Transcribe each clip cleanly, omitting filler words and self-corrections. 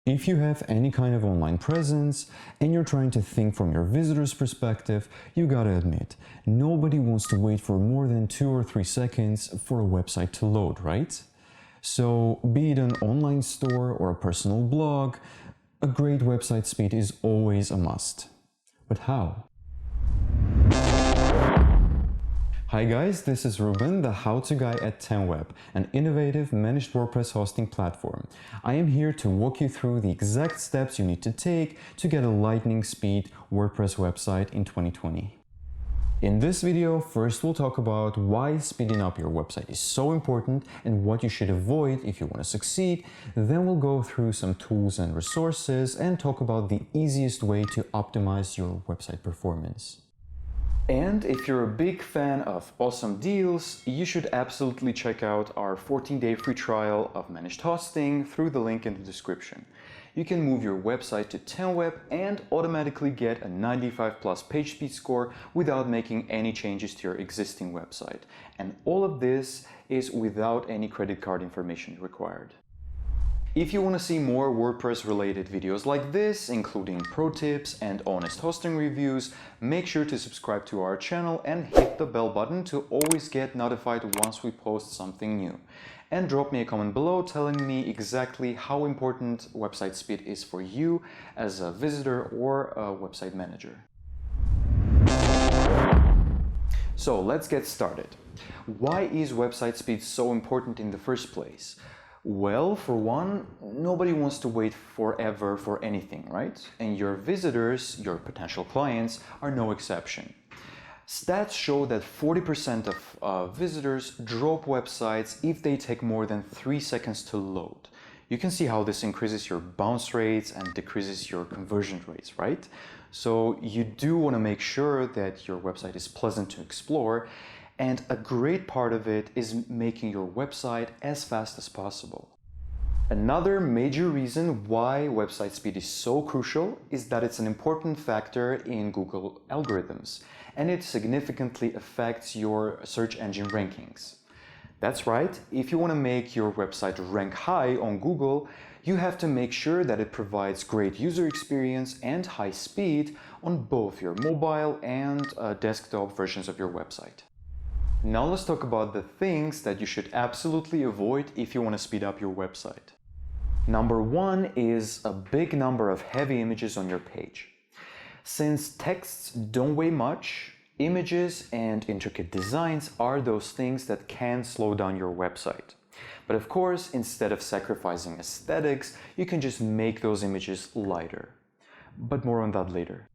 If you have any kind of online presence and you're trying to think from your visitor's perspective, you gotta admit, nobody wants to wait for more than 2 or 3 seconds for a website to load, right? So, be it an online store or a personal blog, a great website speed is always a must. But how? Hi guys, this is Ruben, the how-to guy at 10web, an innovative managed WordPress hosting platform. I am here to walk you through the exact steps you need to take to get a lightning speed WordPress website in 2020. In this video, first we'll talk about why speeding up your website is so important and what you should avoid if you want to succeed. Then we'll go through some tools and resources and talk about the easiest way to optimize your website performance. And if you're a big fan of awesome deals, you should absolutely check out our 14-day free trial of managed hosting through the link in the description. You can move your website to 10web and automatically get a 95+ page speed score without making any changes to your existing website. And all of this is without any credit card information required. If you want to see more WordPress related videos like this, including pro tips and honest hosting reviews, make sure to subscribe to our channel and hit the bell button to always get notified once we post something new. And drop me a comment below telling me exactly how important website speed is for you as a visitor or a website manager. So let's get started. Why is website speed so important in the first place? Well, for one, nobody wants to wait forever for anything, right? And your visitors, your potential clients, are no exception. Stats show that 40% of visitors drop websites if they take more than 3 seconds to load. You can see how this increases your bounce rates and decreases your conversion rates, right? So you do want to make sure that your website is pleasant to explore. And a great part of it is making your website as fast as possible. Another major reason why website speed is so crucial is that it's an important factor in Google algorithms, and it significantly affects your search engine rankings. That's right, if you want to make your website rank high on Google, you have to make sure that it provides great user experience and high speed on both your mobile and desktop versions of your website. Now let's talk about the things that you should absolutely avoid if you want to speed up your website. Number one is a big number of heavy images on your page. Since texts don't weigh much, images and intricate designs are those things that can slow down your website. But of course, instead of sacrificing aesthetics, you can just make those images lighter. But more on that later.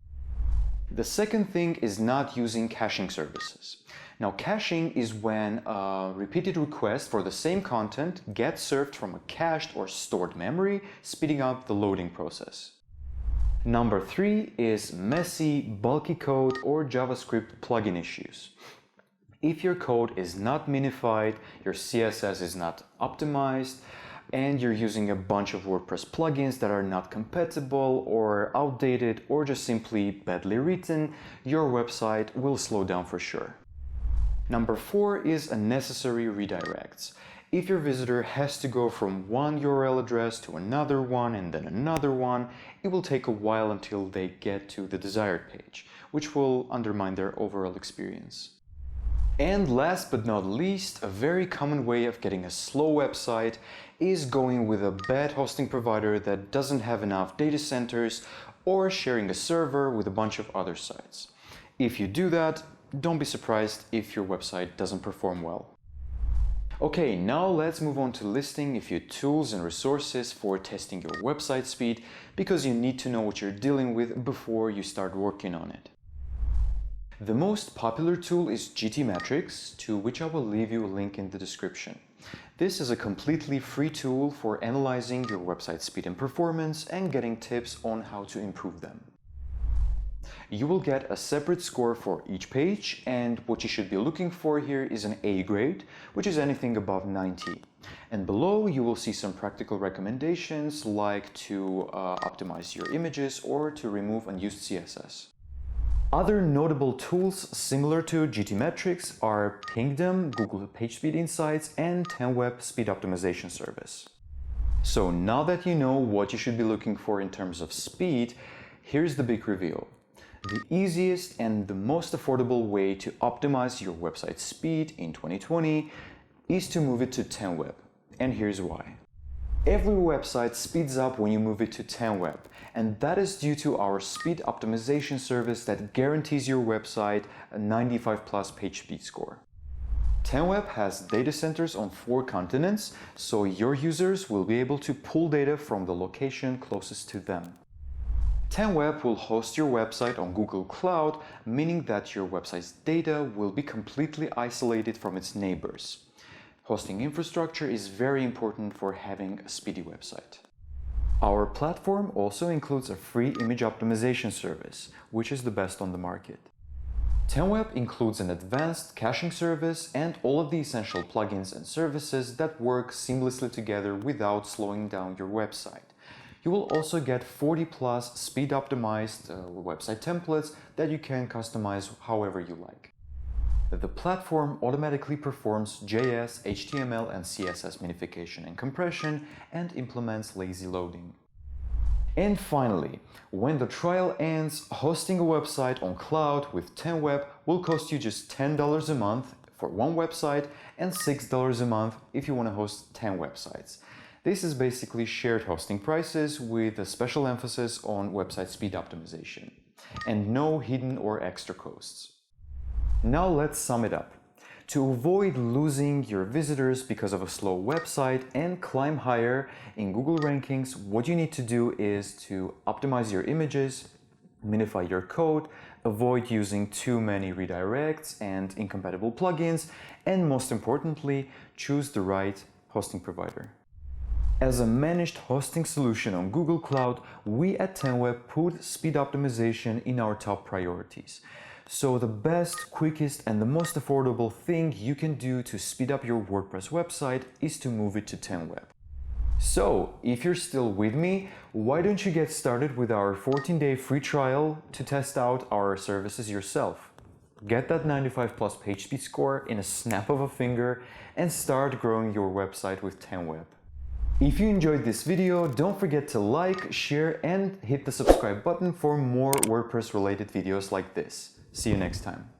The second thing is not using caching services. Now, caching is when a repeated request for the same content gets served from a cached or stored memory, speeding up the loading process. Number 3 is messy, bulky code or JavaScript plugin issues. If your code is not minified, your CSS is not optimized, and you're using a bunch of WordPress plugins that are not compatible or outdated or just simply badly written, your website will slow down for sure. Number 4 is unnecessary redirects. If your visitor has to go from one URL address to another one and then another one, it will take a while until they get to the desired page, which will undermine their overall experience. And last but not least, a very common way of getting a slow website is going with a bad hosting provider that doesn't have enough data centers or sharing a server with a bunch of other sites. If you do that, don't be surprised if your website doesn't perform well. Okay, now let's move on to listing a few tools and resources for testing your website speed, because you need to know what you're dealing with before you start working on it. The most popular tool is GTmetrix, to which I will leave you a link in the description. This is a completely free tool for analyzing your website speed and performance and getting tips on how to improve them. You will get a separate score for each page, and what you should be looking for here is an A grade, which is anything above 90. And below you will see some practical recommendations like to optimize your images or to remove unused CSS. Other notable tools similar to GTmetrix are Pingdom, Google PageSpeed Insights, and 10web Speed Optimization Service. So now that you know what you should be looking for in terms of speed, here's the big reveal. The easiest and the most affordable way to optimize your website speed in 2020 is to move it to 10 web. And here's why. Every website speeds up when you move it to 10 web, and that is due to our speed optimization service that guarantees your website a 95+ page speed score. 10 web has data centers on 4 continents, so your users will be able to pull data from the location closest to them. 10 web will host your website on Google Cloud, meaning that your website's data will be completely isolated from its neighbors. Hosting infrastructure is very important for having a speedy website. Our platform also includes a free image optimization service, which is the best on the market. 10 web includes an advanced caching service and all of the essential plugins and services that work seamlessly together without slowing down your website. You will also get 40+ speed optimized website templates that you can customize however you like. The platform automatically performs JS, HTML, and CSS minification and compression and implements lazy loading. And finally, when the trial ends, hosting a website on cloud with 10 web will cost you just $10 a month for one website and $6 a month if you want to host 10 websites. This is basically shared hosting prices with a special emphasis on website speed optimization and no hidden or extra costs. Now let's sum it up. To avoid losing your visitors because of a slow website and climb higher in Google rankings, what you need to do is to optimize your images, minify your code, avoid using too many redirects and incompatible plugins, and most importantly, choose the right hosting provider. As a managed hosting solution on Google Cloud, we at 10 web put speed optimization in our top priorities. So the best, quickest, and the most affordable thing you can do to speed up your WordPress website is to move it to 10 web. So, if you're still with me, why don't you get started with our 14-day free trial to test out our services yourself? Get that 95+ page speed score in a snap of a finger and start growing your website with 10 web. If you enjoyed this video, don't forget to like, share, and hit the subscribe button for more WordPress related videos like this. See you next time.